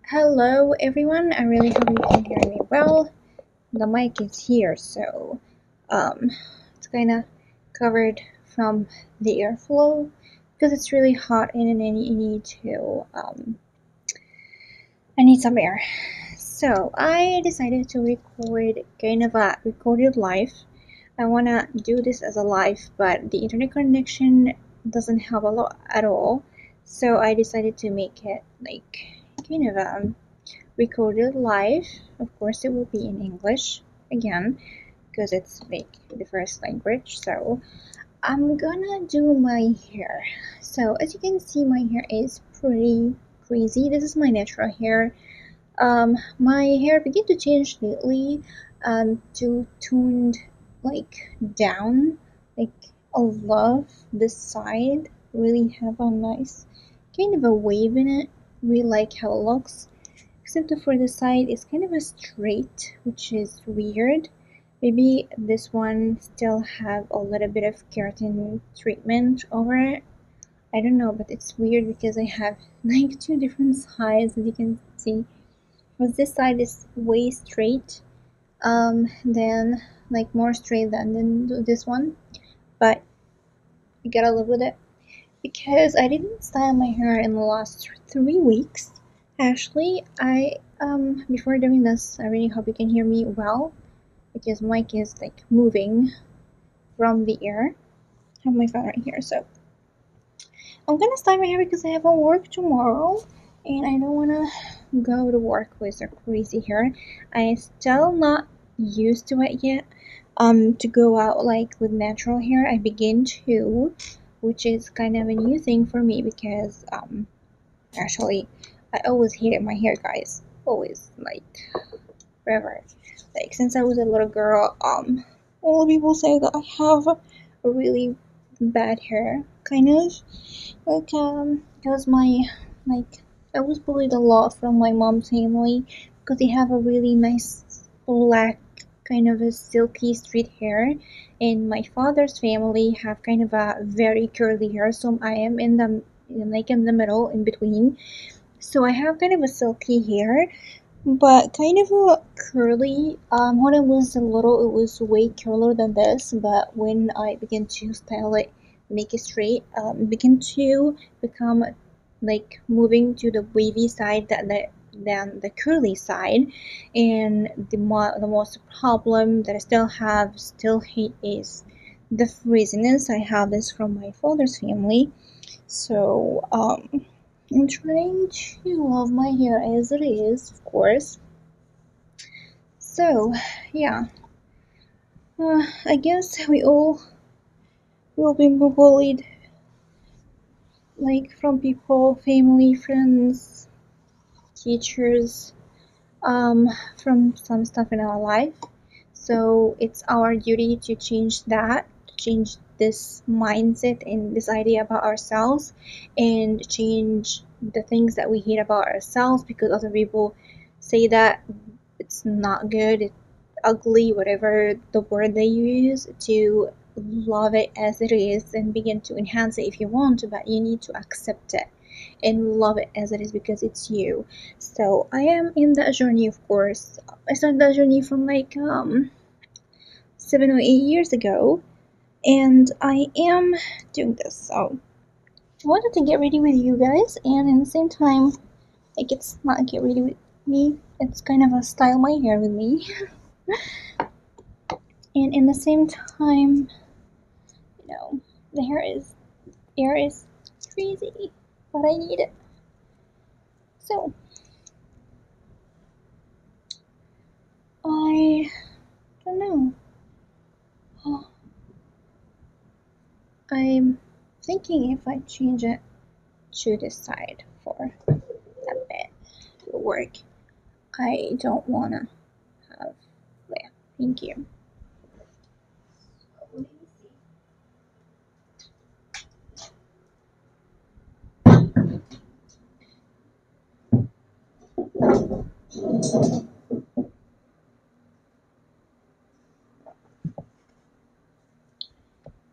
Hello everyone, I really hope you can hear me well. The mic is here, so um, it's kinda covered from the airflow because it's really hot and I need some air. So I decided to record kind of a recorded live. I wanna do this as a live, but the internet connection doesn't help a lot at all. So I decided to make it like kind of a recorded live. Of course, it will be in English again because it's like the first language. So I'm gonna do my hair. So as you can see, my hair is pretty crazy. This is my natural hair. My hair began to change lately to tuned like down, like I love this side. Really have a nice kind of a wave in it. Really like how it looks. Except for the side it's kind of a straight, which is weird. Maybe this one still have a little bit of keratin treatment over it. I don't know, but it's weird because I have like two different sides as you can see. Because this side is way straight, then like more straight than this one. But I gotta live with it because I didn't style my hair in the last 3 weeks. Actually, I before doing this, I really hope you can hear me well because mic is like moving from the ear. I have my phone right here, so I'm gonna style my hair because I have a work tomorrow, and I don't wanna go to work with a crazy hair. I still not used to it yet. To go out like with natural hair, I begin to, which is kind of a new thing for me because actually I always hated my hair, guys. Always, like forever. Like since I was a little girl, all people say that I have a really bad hair, kind of. Like because my like I was bullied a lot from my mom's family because they have a really nice black kind of a silky straight hair, and my father's family have kind of a very curly hair. So I am in the like in the middle, in between. So I have kind of a silky hair, but kind of a curly. When I was little, it was way curlier than this. But when I began to style it, make it straight, begin to become like moving to the wavy side than the curly side. And the most problem that I still hate is the frizziness. I have this from my father's family, so I'm trying to love my hair as it is, of course. So, yeah, I guess we all will be bullied, like from people, family, friends, teachers, um, from some stuff in our life. So it's our duty to change that, to change this mindset and this idea about ourselves, and change the things that we hate about ourselves because other people say that it's not good, it's ugly, whatever the word they use, to love it as it is and begin to enhance it if you want to, but you need to accept it and love it as it is because it's you. So I am in that journey, of course. I started that journey from like 7 or 8 years ago, and I am doing this. So I wanted to get ready with you guys, and in the same time, like it's not get ready with me. It's kind of a style my hair with me, and in the same time, the hair is crazy, but I need it. So I don't know. I'm thinking if I change it to this side for a bit to work. I don't wanna have, yeah, thank you.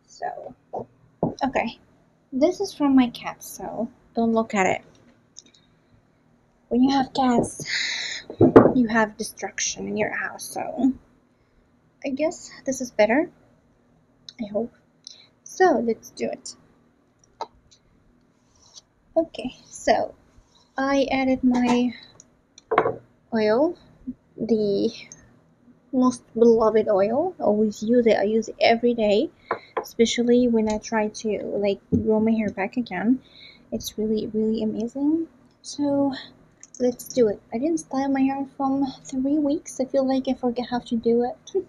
So, okay, this is from my cat, so don't look at it. when you have cats, you have destruction in your house. So I guess this is better. I hope. So let's do it. Okay, so I added my oil, the most beloved oil. I always use it. I use it every day, especially when I try to like grow my hair back again. It's really, really amazing. So let's do it. I didn't style my hair from 3 weeks. I feel like I forget how to do it.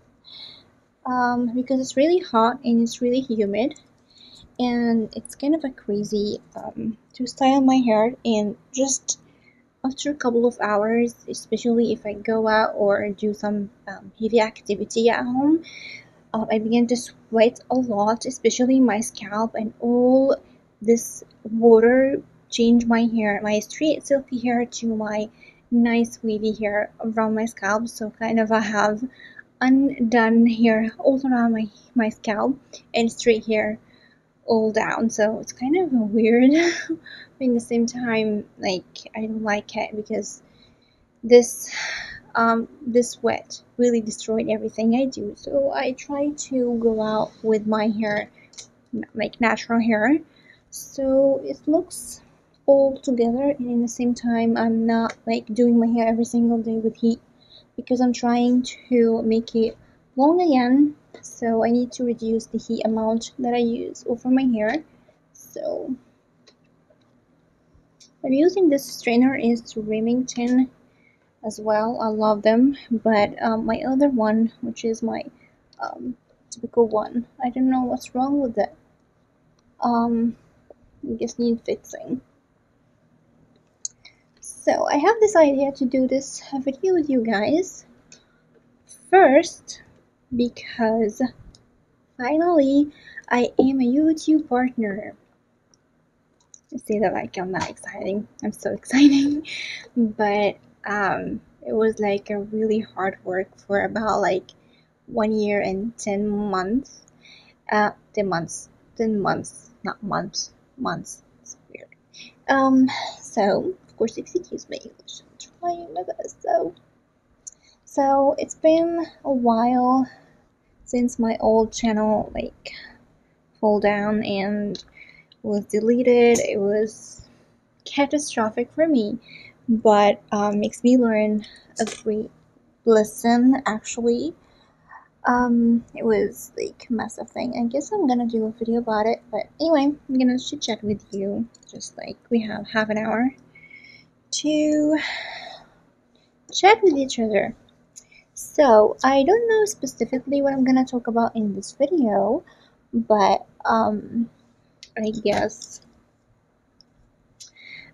Because it's really hot and it's really humid, and it's kind of a crazy to style my hair. And just after a couple of hours, especially if I go out or do some heavy activity at home, I began to sweat a lot, especially my scalp, and all this water changed my hair, my straight silky hair, to my nice wavy hair around my scalp. So kind of I have undone hair all around my scalp and straight hair all down. So it's kind of weird. But at the same time, like, I don't like it because this this sweat really destroyed everything I do. So I try to go out with my hair like natural hair, so it looks all together, and in the same time I'm not like doing my hair every single day with heat, because I'm trying to make it long again. So I need to reduce the heat amount that I use over my hair. So I'm using this strainer is Remington as well. I love them, but my other one, which is my typical one, I don't know what's wrong with it. I just need fixing. So I have this idea to do this video with you guys. First, because finally I am a YouTube partner. I say that like I'm not exciting. I'm so exciting. But it was like a really hard work for about like 1 year and 10 months. 10 months, not months, months. It's weird. So of course, excuse my English. I'm trying my best. So it's been a while since my old channel like fell down and was deleted. It was catastrophic for me, but makes me learn a great lesson actually. It was like a massive thing. I guess I'm gonna do a video about it, but anyway, I'm gonna chit chat with you, just like we have half an hour to chat with each other. So I don't know specifically what I'm gonna talk about in this video, but I guess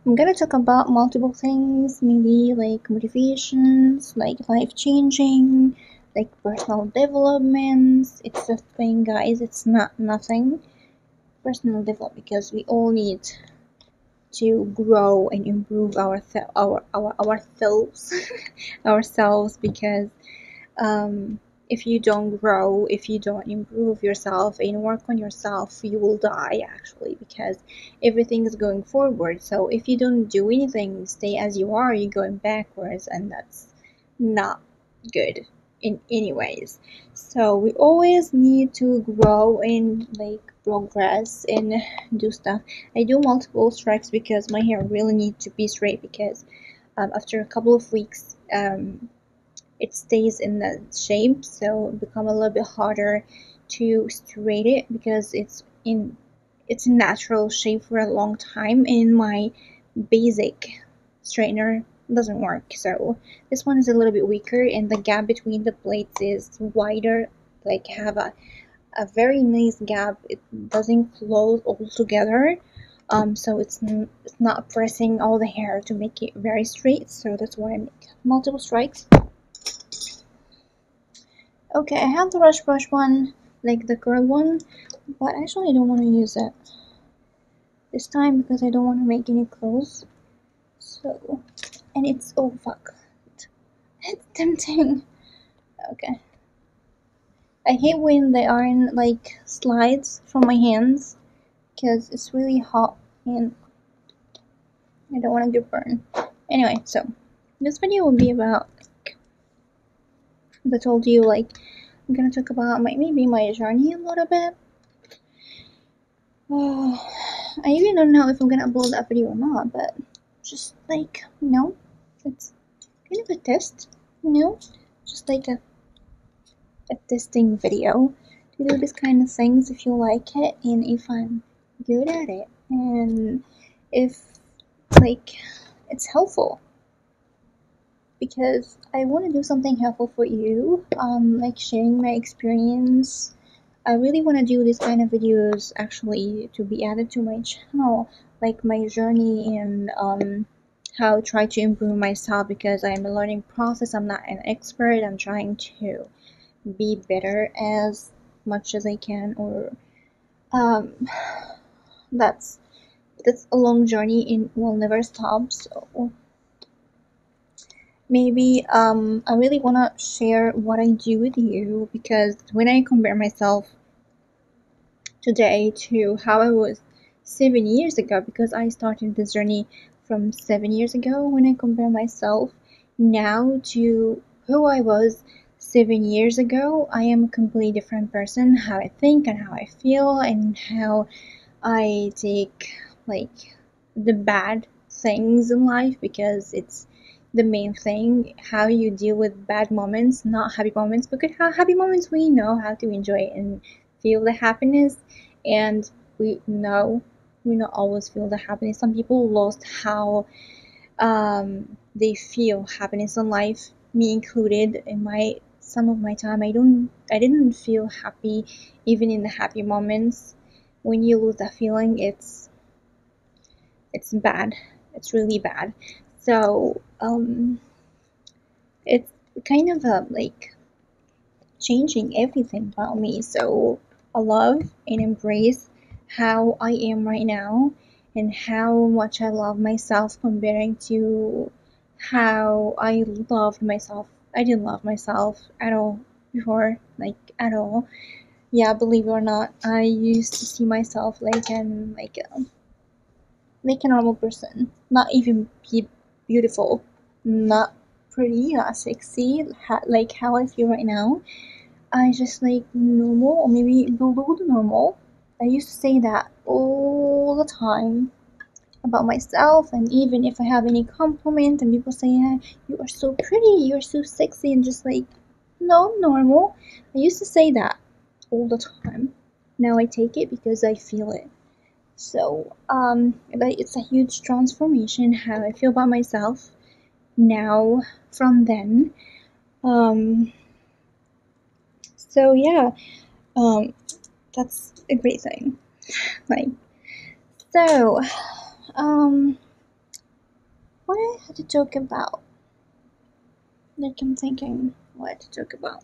I'm gonna talk about multiple things, maybe like motivations, like life changing, like personal developments. It's a thing, guys. It's not nothing. Personal development, because we all need to grow and improve ourselves ourselves, because if you don't grow, if you don't improve yourself and work on yourself, you will die actually, because everything is going forward. So if you don't do anything, stay as you are, you're going backwards, and that's not good in any ways. So we always need to grow and like progress and do stuff. I do multiple strikes because my hair really needs to be straight, because after a couple of weeks it stays in the shape, so it become a little bit harder to straight it, because it's in its natural shape for a long time, and my basic straightener doesn't work. So this one is a little bit weaker, and the gap between the plates is wider, like have a very nice gap. It doesn't close all together, so it's not pressing all the hair to make it very straight. So that's why I make multiple strikes. Okay, I have the rush brush one, like the curl one, but actually I don't want to use it this time because I don't want to make any curls. So, and it's, oh fuck, it's tempting. Okay, I hate when they aren't like slides from my hands, because it's really hot and I don't want to get burned. Anyway, so this video will be about, as I told you, like, I'm gonna talk about maybe my journey a little bit. I even don't know if I'm gonna upload that video or not, but just like, it's kind of a test, just like a testing video to do this kind of things if you like it and if I'm good at it and if like it's helpful, because I want to do something helpful for you, like sharing my experience. I really want to do these kind of videos actually to be added to my channel, like my journey and how I try to improve myself, because I'm a learning process. I'm not an expert. I'm trying to be better as much as I can, or um, that's a long journey and will never stop. So maybe I really wanna share what I do with you, because when I compare myself today to how I was 7 years ago, because I started this journey from 7 years ago, when I compare myself now to who I was 7 years ago, I am a completely different person. How I think and how I feel and how I take like the bad things in life, because it's the main thing, how you deal with bad moments, not happy moments, because happy moments we know how to enjoy and feel the happiness, and we know we not always feel the happiness. Some people lost how they feel happiness in life, me included. In my some of my time, I didn't feel happy even in the happy moments. When you lose that feeling, it's bad. It's really bad. So it's kind of like changing everything about me. So I love and embrace how I am right now and how much I love myself comparing to how I loved myself. I didn't love myself at all before, like at all. Yeah, believe it or not, I used to see myself like a normal person, not even beautiful, not pretty, not sexy, like how I feel right now. I just like normal, or maybe below the normal. I used to say that all the time about myself, and even if I have any compliment and people say, yeah, you are so pretty, you're so sexy, and just like, no, I'm normal. I used to say that all the time. Now I take it because I feel it. So, like, it's a huge transformation how I feel about myself now from then. Um, so yeah, um, that's a great thing. Like, so, what I had to talk about? Like, I'm thinking what to talk about.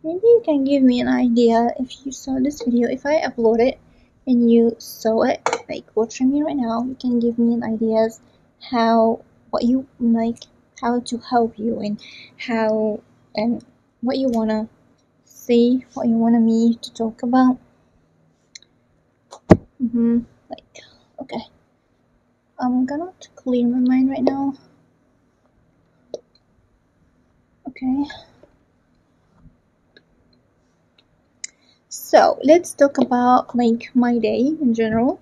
Maybe you can give me an idea if you saw this video. If I upload it and you saw it, like watching me right now, you can give me an ideas what you like, how to help you, and how and what you wanna say, what you wanna me to talk about. Like, okay, I'm gonna clear my mind right now. Okay. So let's talk about like my day in general,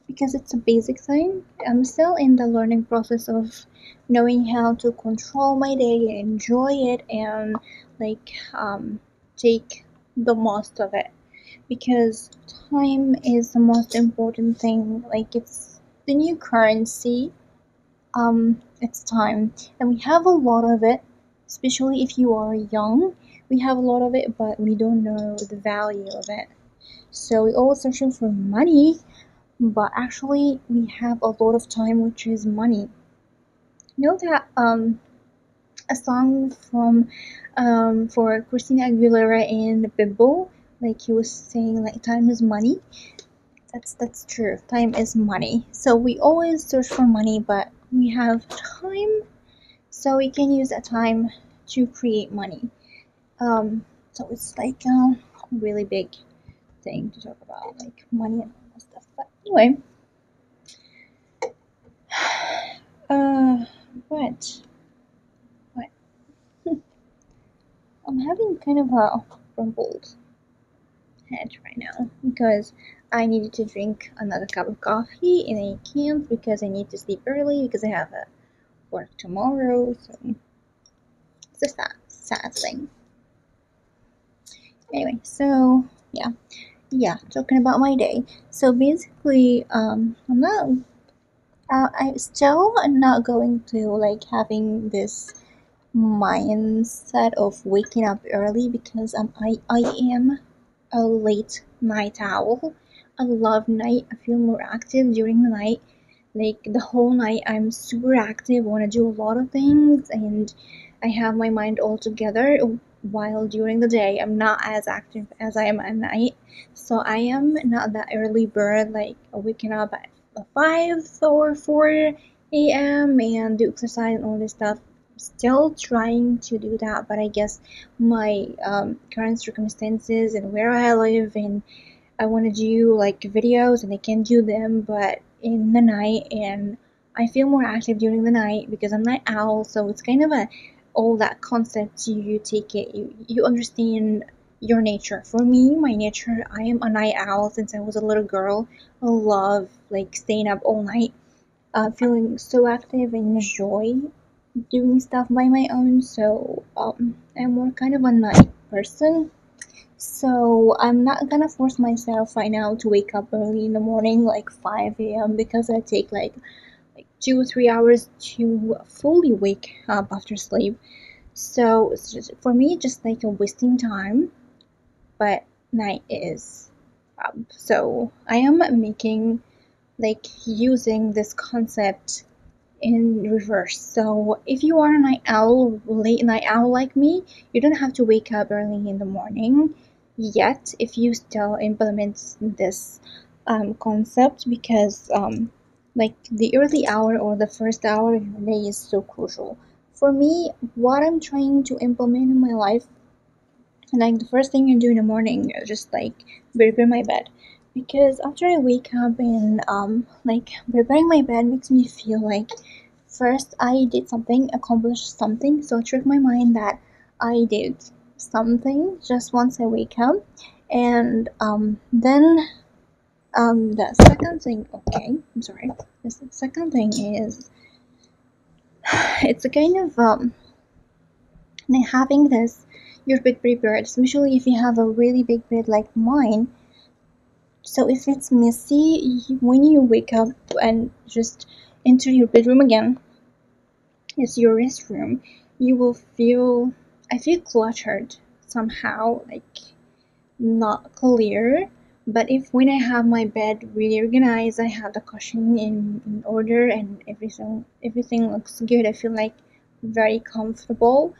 because it's a basic thing. I'm still in the learning process of knowing how to control my day, enjoy it, and like take the most of it, because time is the most important thing. Like, it's the new currency. It's time, and we have a lot of it, especially if you are young. We have a lot of it, but we don't know the value of it. So we always searching for money, but actually we have a lot of time, which is money. You know that a song from for Christina Aguilera and Bimbo, like he was saying like time is money. That's true. Time is money. So we always search for money, but we have time, so we can use that time to create money. So it's like a really big thing to talk about, like money and all that stuff. But anyway, but what? I'm having kind of a rumbled head right now because I needed to drink another cup of coffee and I can't because I need to sleep early because I have a work tomorrow. So it's a sad thing. Anyway, so talking about my day. So basically, I still am not going to like having this mindset of waking up early because I am a late night owl. I love night. I feel more active during the night. Like the whole night, I'm super active. Want to do a lot of things, and I have my mind all together. While during the day, I'm not as active as I am at night. So I am not that early bird, like waking up at 5 or 4 a.m. and do exercise and all this stuff. Still trying to do that, but I guess my current circumstances and where I live and I want to do like videos and I can do them, but in the night, and I feel more active during the night because I'm night owl. So it's kind of a all that concept. You take it, you understand your nature. For me, my nature, I am a night owl since I was a little girl. I love like staying up all night, feeling so active and enjoy doing stuff by my own. So I'm more kind of a night person. So I'm not gonna force myself right now to wake up early in the morning, like 5 a.m. because I take like 2 or 3 hours to fully wake up after sleep. So it's just, for me, just like a wasting time. But night is up. So I am making like using this concept in reverse. So if you are a night owl, late night owl like me, you don't have to wake up early in the morning yet if you still implement this concept because like the early hour or the first hour of your day is so crucial. For me, what I'm trying to implement in my life, like the first thing I do in the morning, just like prepare my bed. Because after I wake up and like preparing my bed makes me feel like first I did something, accomplished something. So I trick my mind that I did something just once I wake up. And then the second thing, okay, I'm sorry. The second thing is it's a kind of like having this your bed prepared, especially if you have a really big bed like mine. So if it's messy, when you wake up and just enter your bedroom again, it's your restroom, you will feel, I feel cluttered somehow, like not clear. But if when I have my bed really organized, I have the cushion in order and everything looks good, I feel like very comfortable.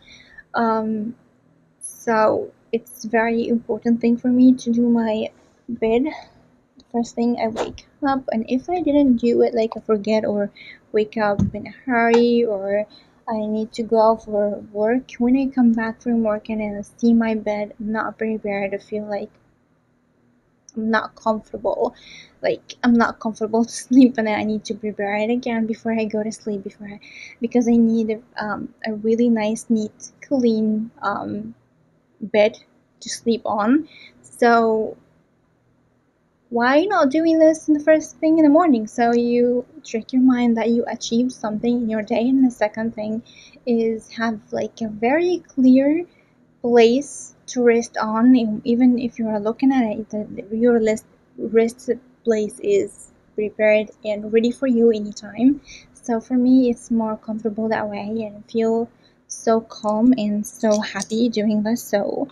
So it's very important thing for me to do my bed first thing I wake up. And if I didn't do it, like I forget or wake up in a hurry or I need to go out for work, when I come back from work and I see my bed not prepared, I feel like I'm not comfortable. Like I'm not comfortable to sleep, and I need to prepare it again before I go to sleep. Because I need a really nice, neat, clean bed to sleep on. So why not doing this in the first thing in the morning? So you trick your mind that you achieved something in your day. And the second thing is have like a very clear place to rest on. Even if you are looking at it, your rest place is prepared and ready for you anytime. So for me, it's more comfortable that way, and I feel so calm and so happy doing this. So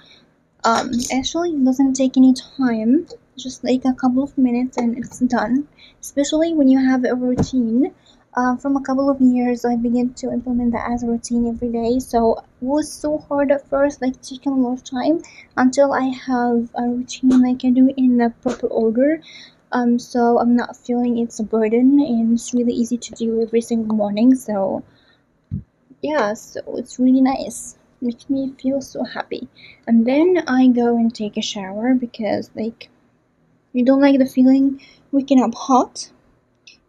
actually it doesn't take any time, just like a couple of minutes and it's done, especially when you have a routine. From a couple of years I began to implement that as a routine every day, so it was so hard at first, like taking a lot of time until I have a routine like I do in a proper order. So I'm not feeling it's a burden and it's really easy to do every single morning. So yeah, so it's really nice, makes me feel so happy. And then I go and take a shower because like you don't like the feeling waking up hot,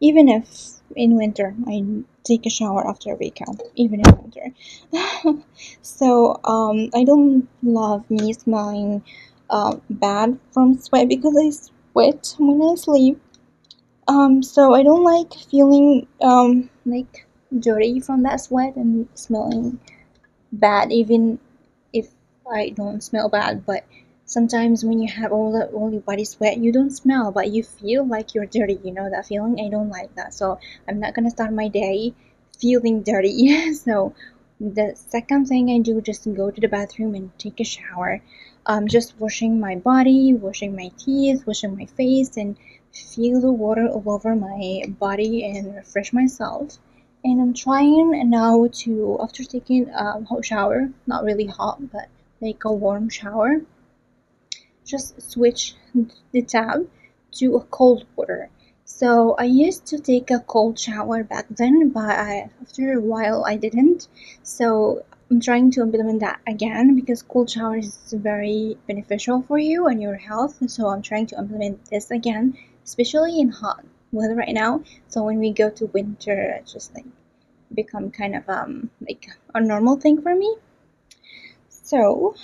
even if in winter I take a shower after I wake up, even in winter. So I don't love me smelling bad from sweat because I sweat when I sleep. So I don't like feeling like dirty from that sweat and smelling bad, even if I don't smell bad. But sometimes when you have all your body sweat, you don't smell, but you feel like you're dirty. You know that feeling? I don't like that. So I'm not gonna start my day feeling dirty. So the second thing I do, just go to the bathroom and take a shower. Just washing my body, washing my teeth, washing my face, and feel the water all over my body and refresh myself. And I'm trying now to, after taking a hot shower, not really hot, but like a warm shower, just switch the tap to a cold water. So I used to take a cold shower back then, but after a while I didn't. So I'm trying to implement that again because cold shower is very beneficial for you and your health. So I'm trying to implement this again, especially in hot weather right now. So when we go to winter, it's just like become kind of like a normal thing for me. So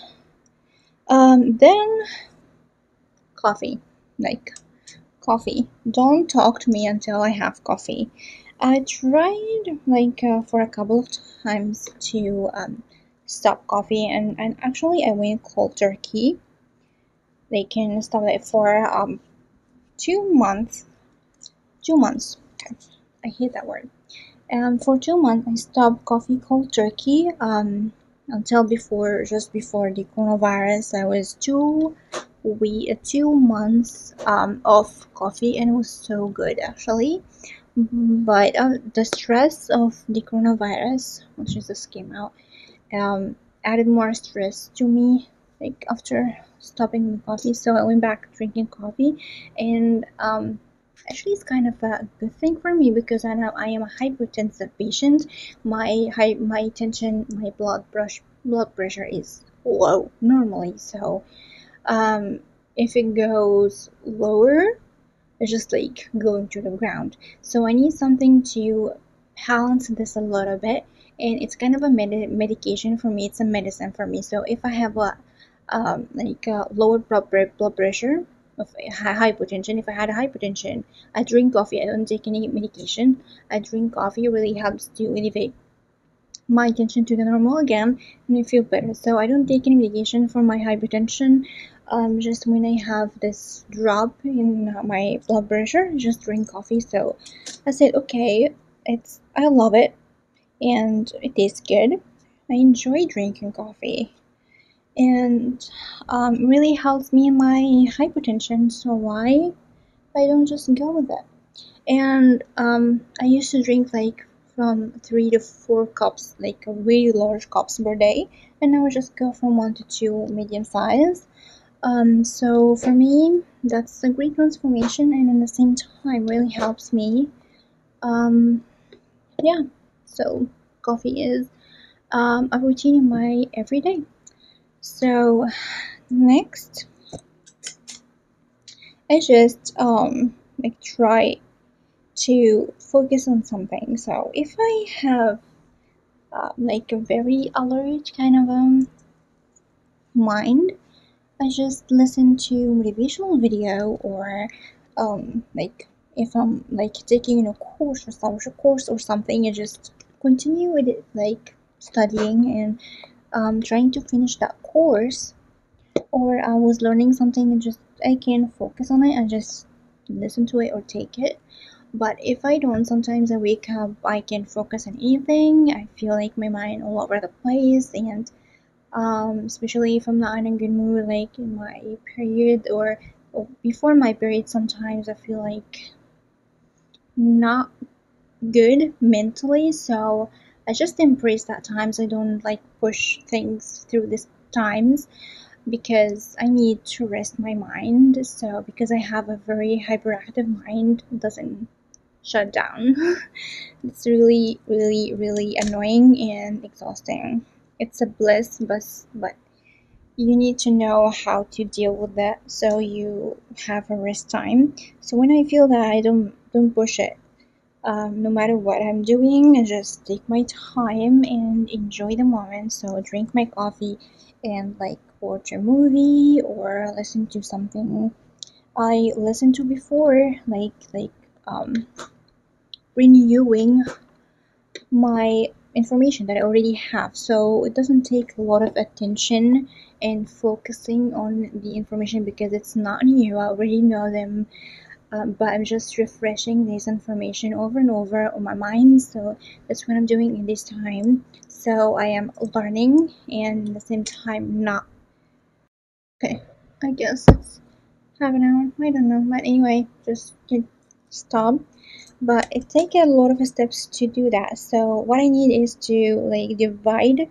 then coffee, like coffee. Don't talk to me until I have coffee. I tried like for a couple of times to stop coffee, and actually I went cold turkey. They can stop it for 2 months. 2 months. Okay. I hate that word. And for 2 months, I stopped coffee cold turkey. Until before, just before the coronavirus, I was 2 months off coffee, and it was so good actually. But the stress of the coronavirus, which just came out, um, added more stress to me. Like after stopping the coffee, so I went back drinking coffee, and actually it's kind of a good thing for me because I know I am a hypertensive patient. My tension, my blood pressure is low normally. So if it goes lower, it's just like going to the ground. So I need something to balance this a little bit, and it's kind of a medication for me. It's a medicine for me. So if I have a like a lower blood pressure of hypertension, if I had a hypertension, I drink coffee. I don't take any medication. I drink coffee. It really helps to elevate my attention to the normal again, and I feel better. So I don't take any medication for my hypertension. Just when I have this drop in my blood pressure, just drink coffee. So I said, okay, I love it and it tastes good. I enjoy drinking coffee, and really helps me in my hypertension. So why I don't just go with it? And I used to drink like from 3 to 4 cups, like a really large cups per day, and I would just go from 1 to 2 medium size. So for me, that's a great transformation, and in the same time, really helps me. Um, yeah. So coffee is a routine in my everyday. So next, I just like try to focus on something. So if I have like a very alert kind of mind, I just listen to motivational video, or like if I'm like taking a course or something, I just continue with it, like studying and trying to finish that course. Or I was learning something and just I can focus on it and just listen to it or take it. But if I don't, sometimes I wake up, I can't focus on anything. I feel like my mind all over the place, and especially if I'm not in a good mood, like in my period or before my period, sometimes I feel like not good mentally. So I just embrace that times. I don't like push things through these times because I need to rest my mind. So because I have a very hyperactive mind, it doesn't shut down. It's really, really, really annoying and exhausting. It's a bliss, but you need to know how to deal with that so you have a rest time. So when I feel that, I don't push it. no matter what I'm doing, I just take my time and enjoy the moment. So drink my coffee and like watch a movie or listen to something I listened to before, like renewing my information that I already have. So it doesn't take a lot of attention and focusing on the information because it's not new. I already know them, but I'm just refreshing this information over and over on my mind. So that's what I'm doing in this time. So I am learning and at the same time not. Okay, I guess it's half an hour. I don't know, but anyway, just stop. But it takes a lot of steps to do that. So what I need is to like divide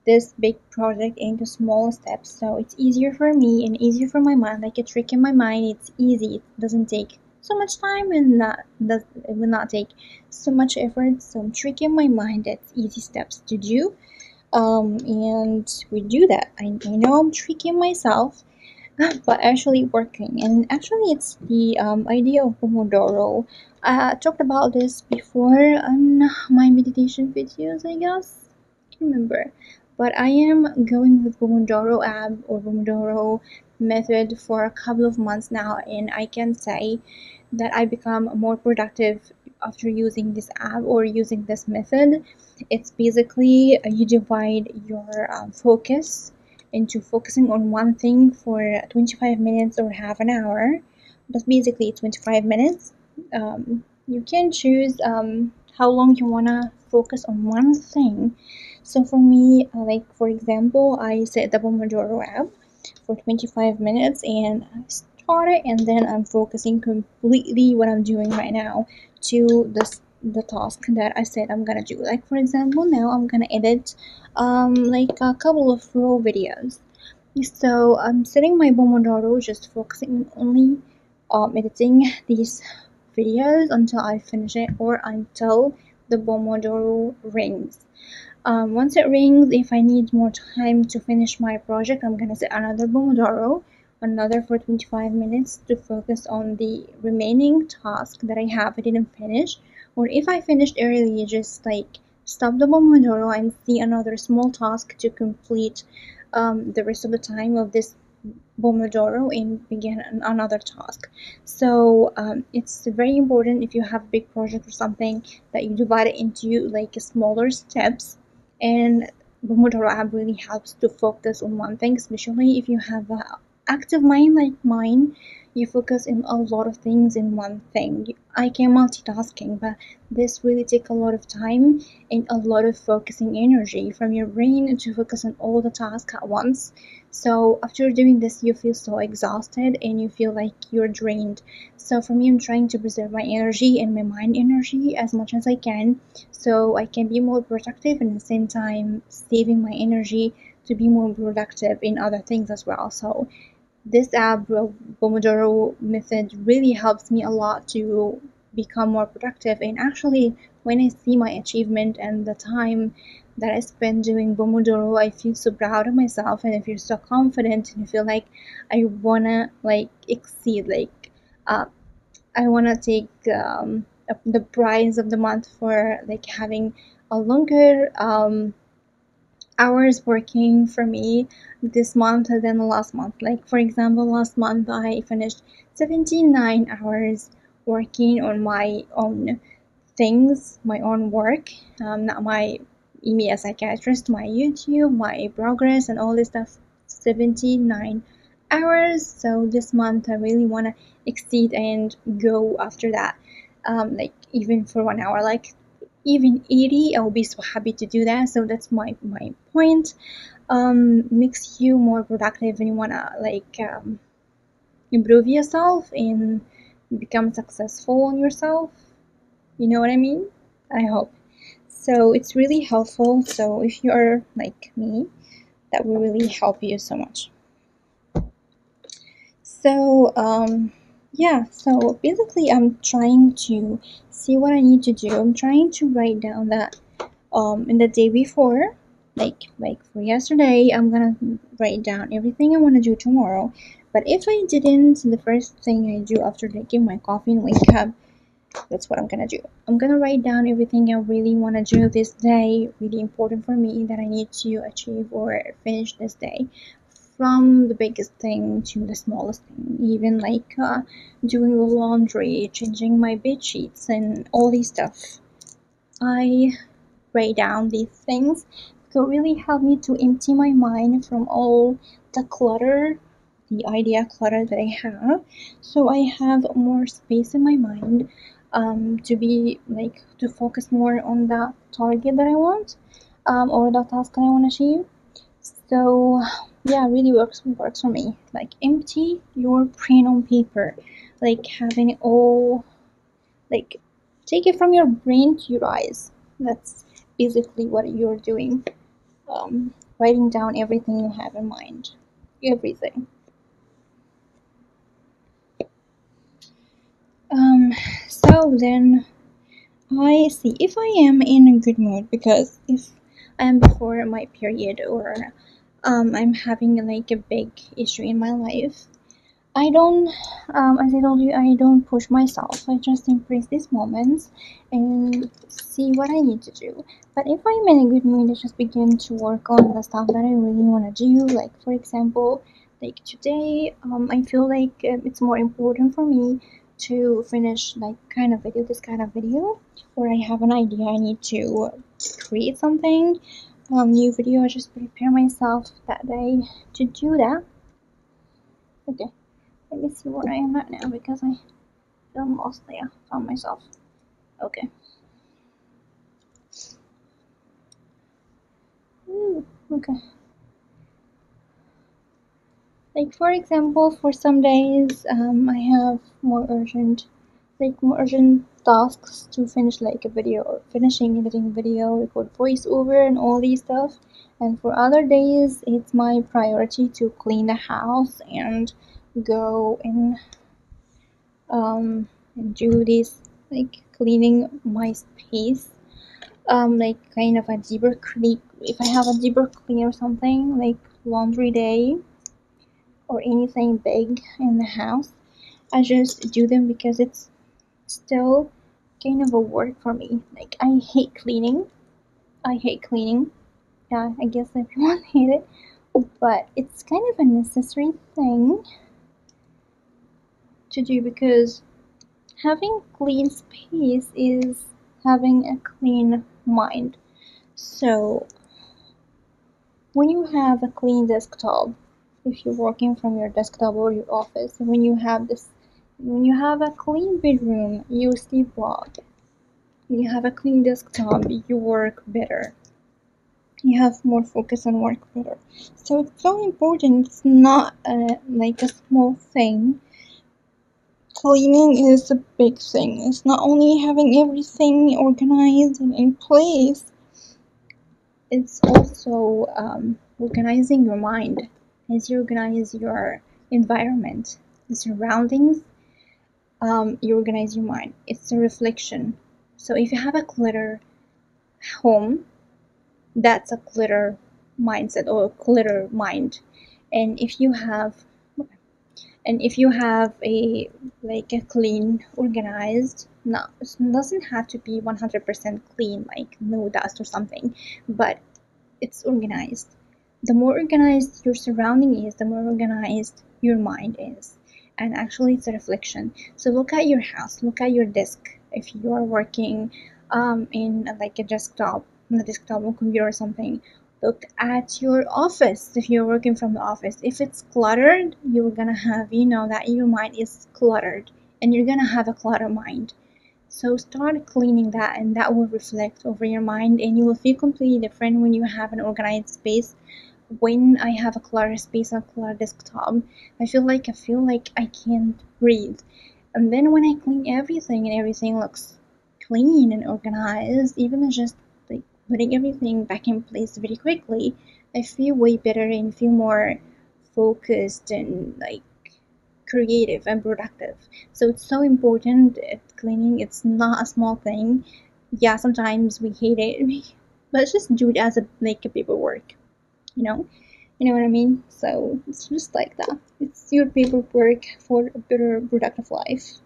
this big project into small steps so it's easier for me and easier for my mind, like a trick in my mind. It's easy, it doesn't take so much time and it will not take so much effort. So I'm tricking my mind, that's easy steps to do. And we do that. I know I'm tricking myself but actually working. And actually, it's the idea of Pomodoro. I talked about this before on my meditation videos, I guess. I can't remember. But I am going with Pomodoro app or Pomodoro method for a couple of months now, and I can say that I become more productive after using this app or using this method. It's basically you divide your focus into focusing on one thing for 25 minutes or half an hour. But basically 25 minutes. You can choose how long you want to focus on one thing. So for me, like for example, I set the Pomodoro app for 25 minutes and I start it, and then I'm focusing completely what I'm doing right now to the task that I said I'm gonna do. Like for example, now I'm gonna edit like a couple of raw videos. So I'm setting my Pomodoro, just focusing only editing these videos until I finish it or until the Pomodoro rings. Once it rings, if I need more time to finish my project, I'm gonna set another Pomodoro, another for 25 minutes to focus on the remaining task that I didn't finish. Or if I finished early, just like stop the Pomodoro and see another small task to complete the rest of the time of this Pomodoro and begin another task. So it's very important if you have a big project or something that you divide it into like smaller steps. And Pomodoro app really helps to focus on one thing, especially if you have an active mind like mine. You focus in a lot of things in one thing. I can multitasking, but this really takes a lot of time and a lot of focusing energy from your brain to focus on all the tasks at once. So after doing this, you feel so exhausted and you feel like you're drained. So for me, I'm trying to preserve my energy and my mind energy as much as I can so I can be more productive and at the same time saving my energy to be more productive in other things as well. So this app, Pomodoro method, really helps me a lot to become more productive. And actually, when I see my achievement and the time that I spend doing Pomodoro, I feel so proud of myself and I feel so confident and I feel like I wanna like exceed, like uh, I wanna take the prize of the month for like having a longer hours working for me this month than the last month. Like for example, last month I finished 79 hours working on my own things, my own work, not my me as a psychiatrist, my YouTube, my progress, and all this stuff. 79 hours. So this month I really want to exceed and go after that. Like even for 1 hour, like even 80, I'll be so happy to do that. So that's my point. Makes you more productive and you want to like improve yourself and become successful on yourself. You know what I mean? I hope. So it's really helpful. So if you're like me, that will really help you so much. So yeah, so basically I'm trying to see what I need to do. I'm trying to write down that in the day before, like for yesterday, I'm gonna write down everything I want to do tomorrow. But if I didn't, the first thing I do after drinking my coffee and wake up, That's what I'm gonna do. I'm gonna write down everything I really want to do this day, really important for me that I need to achieve or finish this day. From the biggest thing to the smallest thing, even like doing the laundry, changing my bed sheets, and all these stuff. I write down these things could really help me to empty my mind from all the clutter, the idea clutter that I have, so I have more space in my mind to be like to focus more on the target that I want or the task that I want to achieve. So yeah, really works for me. Like empty your brain on paper, like having it all like take it from your brain to your eyes. That's basically what you're doing. Writing down everything you have in mind. Everything. Um, so then I see if I am in a good mood, because if I am before my period or I'm having like a big issue in my life, I don't, as I told you, I don't push myself. I just embrace these moments and see what I need to do. But if I'm in a good mood, I just begin to work on the stuff that I really want to do. Like, for example, like today, I feel like it's more important for me to finish like this kind of video, or I have an idea I need to create something, new video. I just prepare myself that day to do that. Okay. Let me see where I am at now, because I feel lost there. Found myself. Okay. Okay. Like for example, for some days, I have more urgent tasks to finish, like a video or finishing editing a video, record voiceover, and all these stuff. And for other days, it's my priority to clean the house and go and do this, like cleaning my space, like kind of a deeper clean. If I have a deeper clean or something like laundry day or anything big in the house, I just do them because it's still kind of a work for me. Like I hate cleaning. I hate cleaning. Yeah, I guess everyone hate it, but it's kind of a necessary thing to do, because having clean space is having a clean mind. So when you have a clean desktop, if you're working from your desktop or your office, when you have a clean bedroom, you sleep well. When you have a clean desktop, you work better. You have more focus and work better. So it's so important. It's not like a small thing. Cleaning is a big thing. It's not only having everything organized and in place, it's also organizing your mind. As you organize your environment, the surroundings, you organize your mind. It's a reflection. So if you have a clutter home, that's a clutter mindset or a clutter mind. And if you have a like a clean, organized, no, it doesn't have to be 100% clean, like no dust or something, but it's organized. The more organized your surrounding is, the more organized your mind is. And actually, it's a reflection. So look at your house, look at your desk. If you are working in like a desktop, on a desktop or computer or something, look at your office. If you're working from the office, if it's cluttered, you're gonna have, that your mind is cluttered, and you're gonna have a cluttered mind. So start cleaning that, and that will reflect over your mind, and you will feel completely different when you have an organized space. When I have a cluttered space, a cluttered desktop, I feel like I can't breathe. And then when I clean everything and everything looks clean and organized, even just like putting everything back in place very quickly, I feel way better and feel more focused and like creative and productive. So it's so important at cleaning. It's not a small thing. Yeah, sometimes we hate it, but just do it as a paperwork. You know, you know what I mean. So it's just like that. It's your paperwork for a better productive life.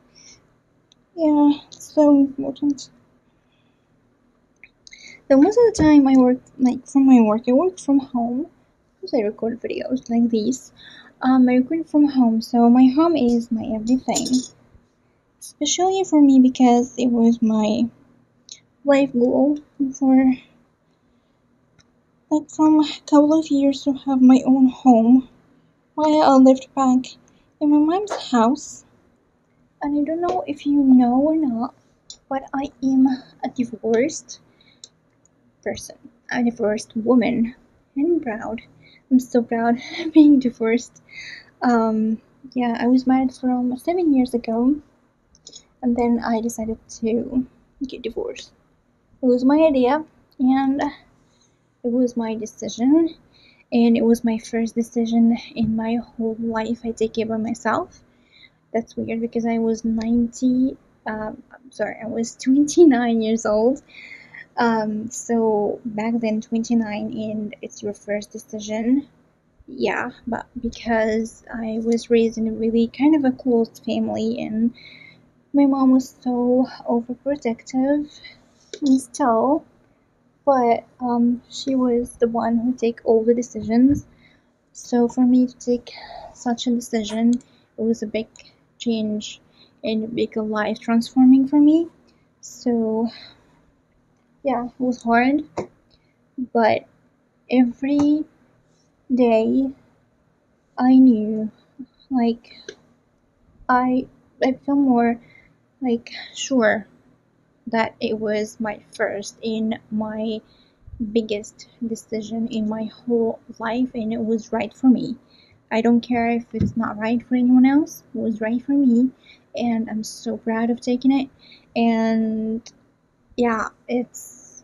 Yeah, it's so important. So most of the time I work like from my work, I work from home because I record videos like these. I record from home, so my home is my everything. Especially for me because it was my life goal for like from a couple of years to have my own home. While I lived back in my mom's house, and I don't know if you know or not, but I am a divorced person, a divorced woman, and I'm proud. I'm so proud being divorced. Um, yeah, I was married for almost 7 years ago, and then I decided to get divorced. It was my idea, and it was my decision, and it was my first decision in my whole life. I take it by myself. That's weird because I was 90. I'm sorry, I was 29 years old. So back then, 29, and it's your first decision. Yeah, but because I was raised in a really kind of a close family, and my mom was so overprotective, and still, but she was the one who take all the decisions. So for me to take such a decision, it was a big change and a big life transforming for me. So yeah, it was hard, but every day I knew, like I I feel more like sure that it was my first and my biggest decision in my whole life, and it was right for me. I don't care if it's not right for anyone else. It was right for me, and I'm so proud of taking it. And yeah, it's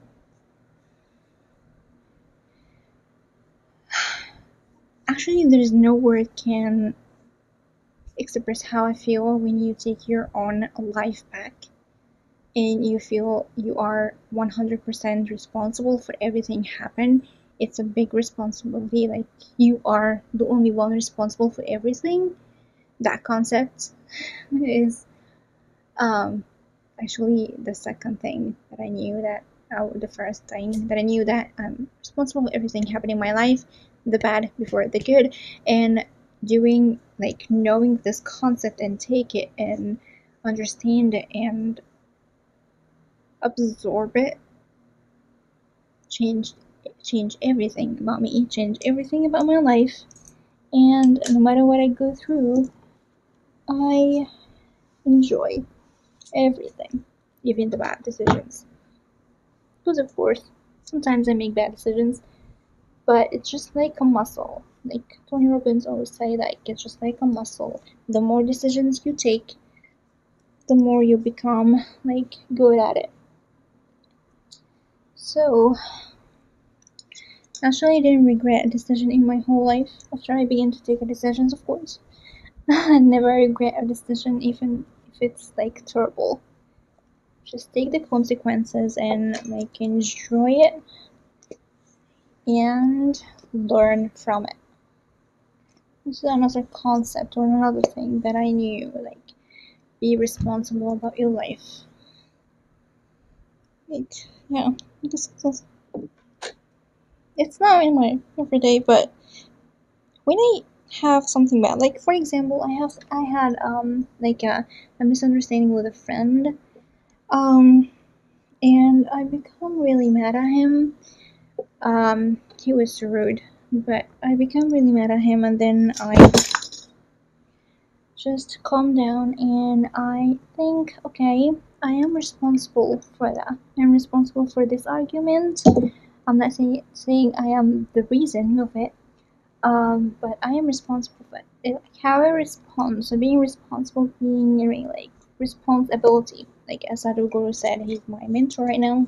actually there's no word can express how I feel when you take your own life back and you feel you are 100% responsible for everything happen. It's a big responsibility, like you are the only one responsible for everything. That concept is um, actually the second thing that I knew that the first thing that I knew that I'm responsible for everything happening in my life, the bad before the good, and doing like knowing this concept and take it and understand it and absorb it changed change everything about me, change everything about my life, and no matter what I go through, I enjoy everything, even the bad decisions. Because of course, sometimes I make bad decisions, but it's just like a muscle. Like Tony Robbins always say, like it's just like a muscle. The more decisions you take, the more you become like good at it. So actually, I didn't regret a decision in my whole life after I began to take decisions, of course. I never regret a decision, even if it's like terrible. Just take the consequences and like enjoy it and learn from it. This is another concept or another thing that I knew, like be responsible about your life. Like yeah, this is, it's not in my everyday, but when I have something bad, like for example, I had like a misunderstanding with a friend, um, and I become really mad at him. He was so rude, but I become really mad at him, and then I just calm down and I think, okay, I am responsible for that. I'm responsible for this argument. I'm not saying I am the reason of it, but I am responsible for it. Like how I respond, so being responsible, being like responsibility. Like as Sadhu Guru said, he's my mentor right now.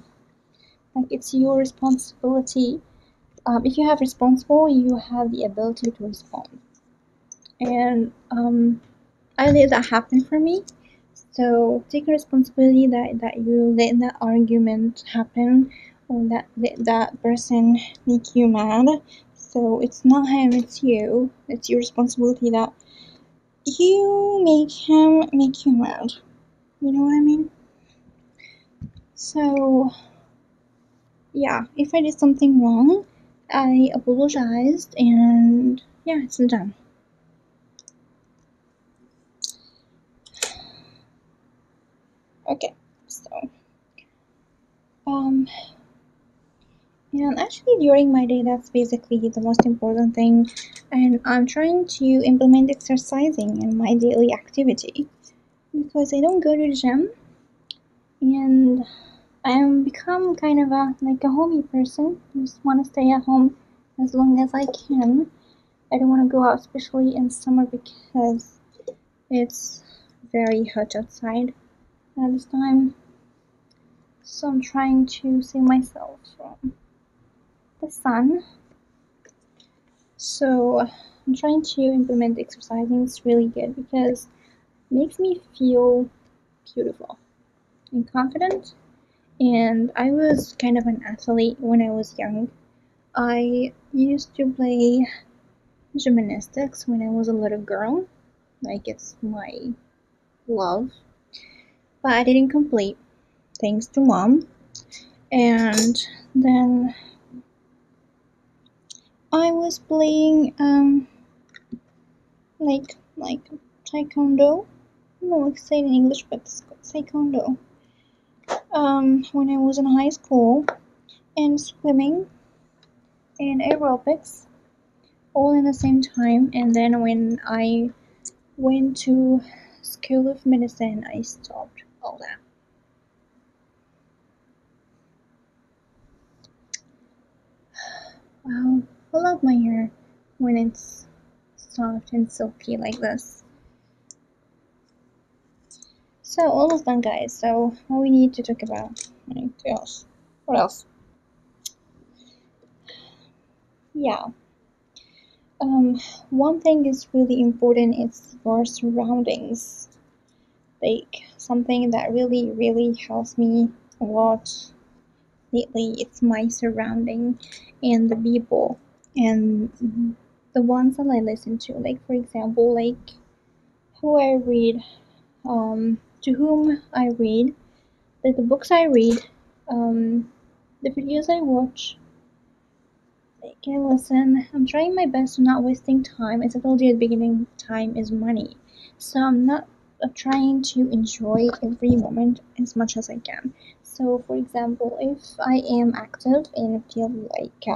Like it's your responsibility. If you have responsible, you have the ability to respond. And I let that happen for me. So take responsibility that you let that argument happen or that let that person make you mad. So it's not him, it's you. It's your responsibility that you make him make you mad. You know what I mean? So, yeah, if I did something wrong, I apologized and yeah, it's done. Okay, so, um, and actually during my day, that's basically the most important thing. And I'm trying to implement exercising in my daily activity because I don't go to the gym and I'm become kind of a like a homey person. Just want to stay at home as long as I can. I don't want to go out, especially in summer because it's very hot outside at this time. So I'm trying to save myself from the sun. So I'm trying to implement exercising. It's really good because it makes me feel beautiful and confident. And I was kind of an athlete when I was young. I used to play gymnastics when I was a little girl. Like it's my love. But I didn't complete thanks to mom. And then I was playing like taekwondo. No, it's say it in English, but it's called taekwondo. When I was in high school, and swimming and aerobics all in the same time. And then when I went to School of Medicine, I stopped all that. Wow, I love my hair when it's soft and silky like this. So almost done, guys. So what we need to talk about? What else? What else? Yeah. Um, One thing is really important. It's your surroundings. Like something that really helps me a lot lately. It's my surrounding and the people and the ones that I listen to. Like for example, like who I read, to whom I read, like the books I read, the videos I watch, like I listen. I'm trying my best to not wasting time. As I told you at the beginning, time is money. So I'm not trying to enjoy every moment as much as I can. So, for example, if I am active and feel like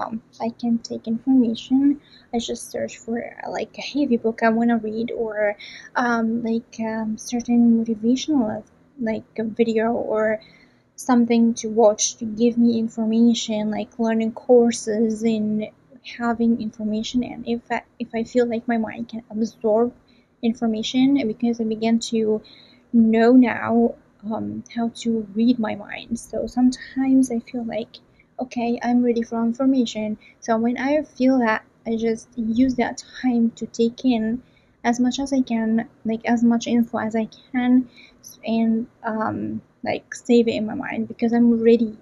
I can take information, I just search for like a heavy book I want to read or certain motivational like a video or something to watch to give me information like learning courses and having information. And if I feel like my mind can absorb information because I began to know now how to read my mind. So sometimes I feel like okay, I'm ready for information. So when I feel that, I just use that time to take in as much as I can, like as much info as I can, and like save it in my mind because I'm ready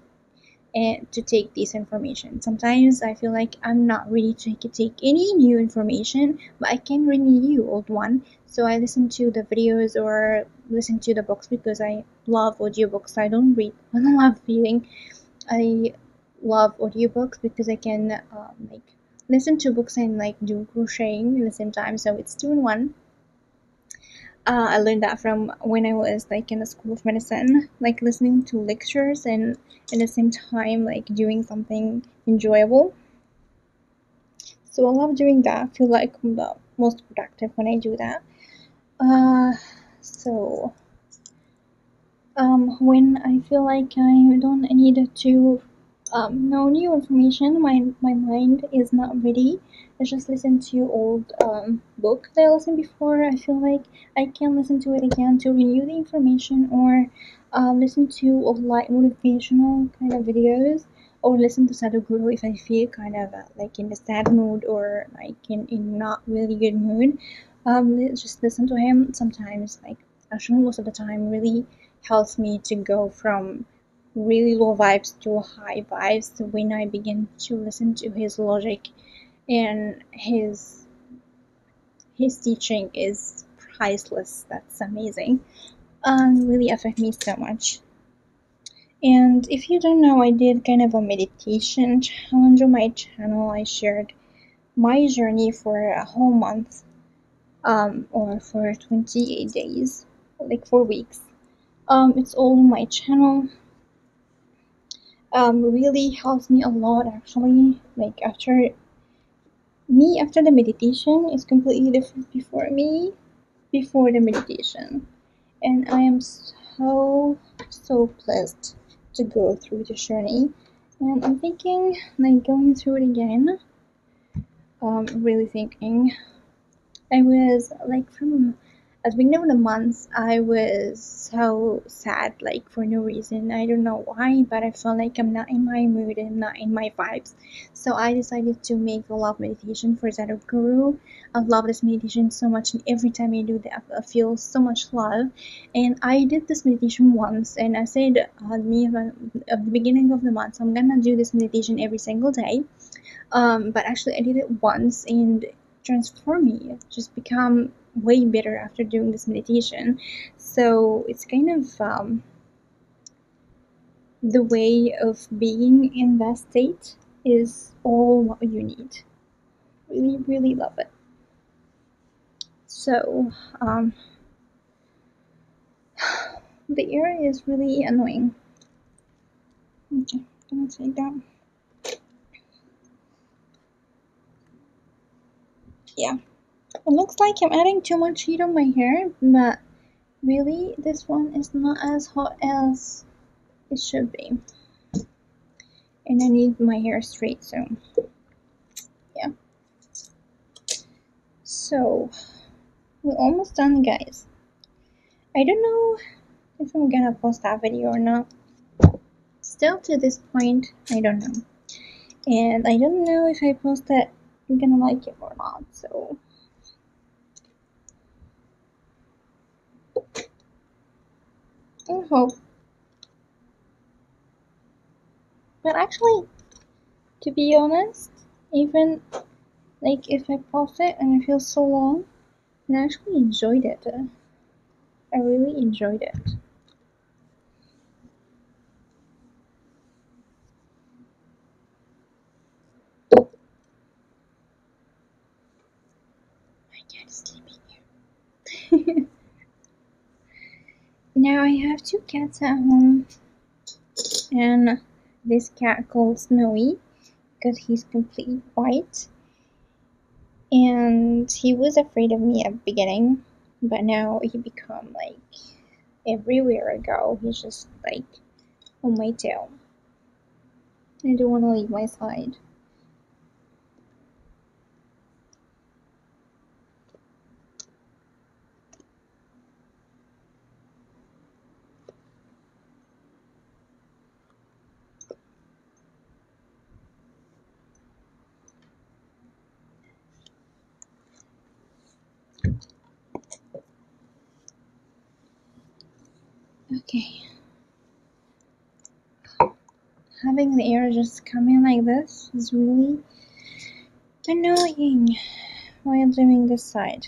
to take this information. Sometimes I feel like I'm not ready to take any new information, but I can read new old one. So I listen to the videos or listen to the books because I love audiobooks. I don't read. I don't love reading. I love audiobooks because I can like listen to books and like do crocheting at the same time. So it's two in one. I learned that from when I was like in the School of Medicine, like listening to lectures and at the same time like doing something enjoyable. So I love doing that. I feel like I'm the most productive when I do that. Uh, so when I feel like I don't need to know new information, my mind is not ready. I just listen to old book that I listened before. I feel like I can listen to it again to renew the information or listen to old like motivational kind of videos or listen to Sadhguru if I feel kind of like in a sad mood or like in not really good mood. Just listen to him sometimes, like actually most of the time really helps me to go from really low vibes to high vibes when I begin to listen to his logic and his teaching is priceless. That's amazing. really affect me so much. And if you don't know, I did kind of a meditation challenge on my channel. I shared my journey for a whole month, or for 28 days, like 4 weeks. It's all on my channel. Really helps me a lot actually. Like after the meditation is completely different before the meditation, and I am so pleased to go through the journey, and I'm thinking like going through it again. Really thinking. I was like from at the beginning of the month, I was so sad, like for no reason. I don't know why, but I felt like I'm not in my mood and not in my vibes. So I decided to make a love meditation for Guru. I love this meditation so much, and every time I do that, I feel so much love. And I did this meditation once, and I said at the beginning of the month, I'm gonna do this meditation every single day. But actually, I did it once and transformed me. Just become way better after doing this meditation. So it's kind of the way of being in that state is all what you need. Really, really love it. So the air is really annoying. Okay, I'm gonna take that. Yeah, it looks like I'm adding too much heat on my hair, but really, this one is not as hot as it should be. And I need my hair straight, so yeah. So we're almost done, guys. I don't know if I'm gonna post that video or not. Still to this point, I don't know. And I don't know if I post it, I'm gonna like it or not, so I hope. But actually, to be honest, even like if I post it and it feels so long, I actually enjoyed it. I really enjoyed it. My cat is sleeping here. Now I have two cats at home, and this cat called Snowy because he's completely white, and he was afraid of me at the beginning, but now he become like everywhere I go he's just like on my tail. I don't want to leave my side. Okay, having the air just come in like this is really annoying while doing this side.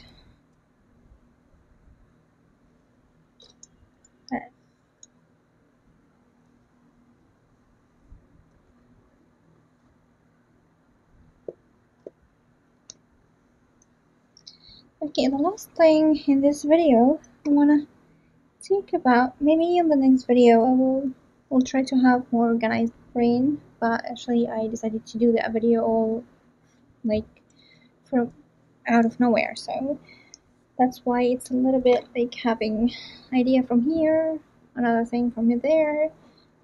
Okay, the last thing in this video I wanna think about, maybe in the next video I will try to have more organized brain, but actually I decided to do that video all like from out of nowhere, so that's why it's a little bit like having idea from here, another thing from there.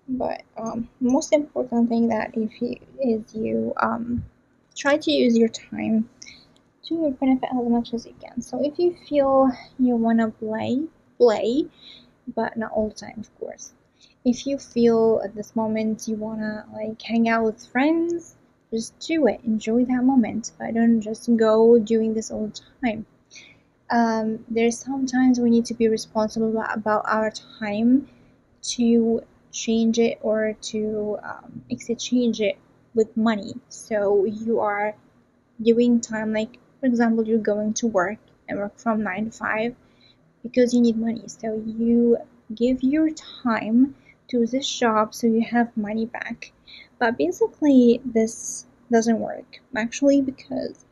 But most important thing that if you is you try to use your time to your benefit as much as you can. So if you feel you wanna play, but not all the time, of course. If you feel at this moment you wanna like hang out with friends, just do it. Enjoy that moment, but don't just go doing this all the time. There's sometimes we need to be responsible about our time to change it or to exchange it with money. So you are doing time, like for example, you're going to work and work from 9 to 5, because you need money. So you give your time to this job so you have money back. But basically, this doesn't work actually, because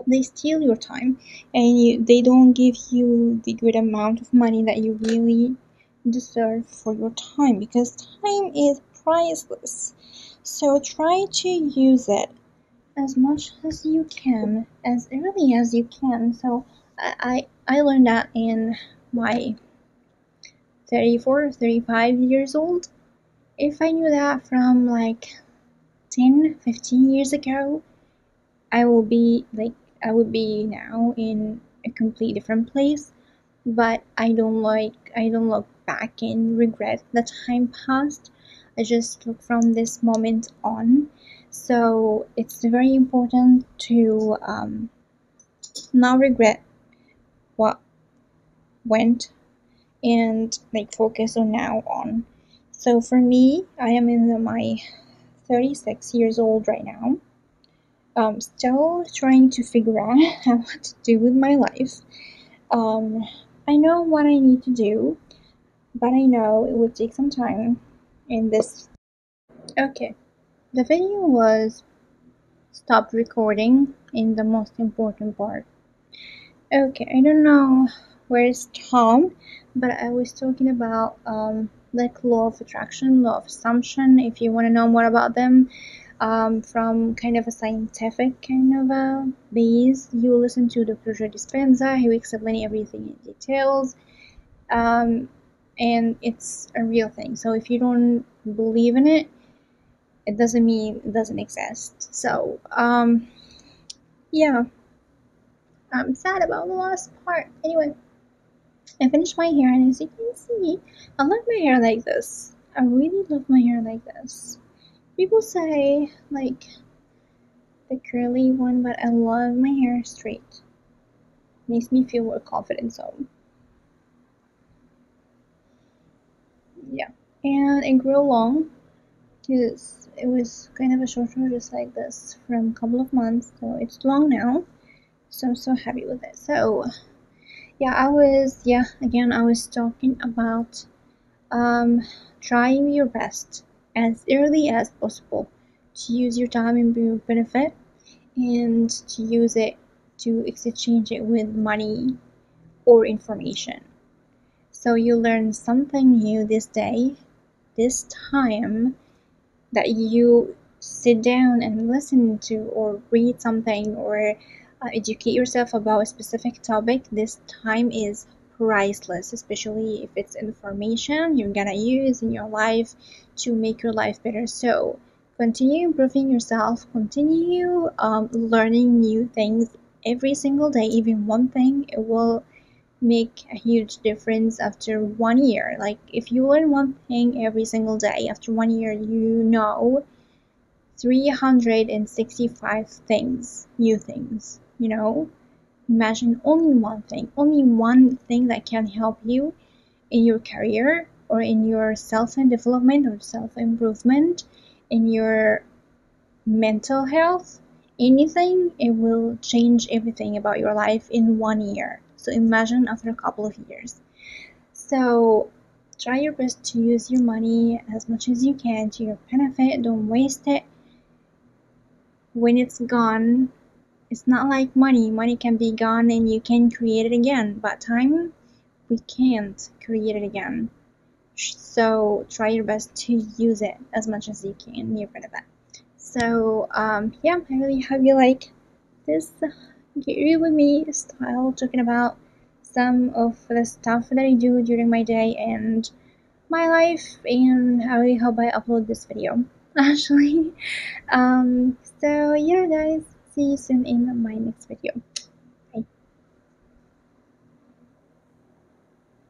they steal your time, and they don't give you the good amount of money that you really deserve for your time, because time is priceless. So try to use it as much as you can, as early as you can. So I learned that in my 34, 35 years old. If I knew that from like 10, 15 years ago, I will be like, I would be now in a complete different place. But I don't look back and regret the time passed. I just look from this moment on. So it's very important to not regret what went, and like focus on now on. So for me, I am in my 36 years old right now. Still trying to figure out what to do with my life. Um, I know what I need to do, but I know it would take some time in this. Okay, the video was stopped recording in the most important part. Okay, I don't know where's Tom, but I was talking about like law of attraction, law of assumption. If you want to know more about them, from kind of a scientific kind of a base, you listen to Dr. Joe Dispenza. He will explain everything in details, and it's a real thing. So if you don't believe in it, it doesn't mean it doesn't exist. So yeah, I'm sad about the last part. Anyway, I finished my hair, and as you can see, I love my hair like this. I really love my hair like this. People say like the curly one, but I love my hair straight. Makes me feel more confident. So yeah, and it grew long because it was kind of a short hair just like this from a couple of months. So it's long now. So I'm so happy with it. So yeah, I was talking about trying your best as early as possible to use your time in your benefit, and to use it to exchange it with money or information. So you learn something new this day, this time that you sit down and listen to or read something, or educate yourself about a specific topic. This time is priceless, especially if it's information you're gonna use in your life to make your life better. So continue improving yourself, continue learning new things every single day. Even one thing, it will make a huge difference after 1 year. Like if you learn one thing every single day, after 1 year you know 365 things, new things, Imagine only one thing that can help you in your career, or in your self-development or self-improvement, in your mental health, anything. It will change everything about your life in 1 year. So imagine after a couple of years. So try your best to use your money as much as you can to your benefit. Don't waste it. When it's gone, it's not like money. Money can be gone and you can create it again, but time, we can't create it again. So try your best to use it as much as you can in your benefit. So yeah, I really hope you like this Get Real With Me style, talking about some of the stuff that I do during my day and my life, and I really hope I upload this video actually. So yeah guys, see you soon in my next video.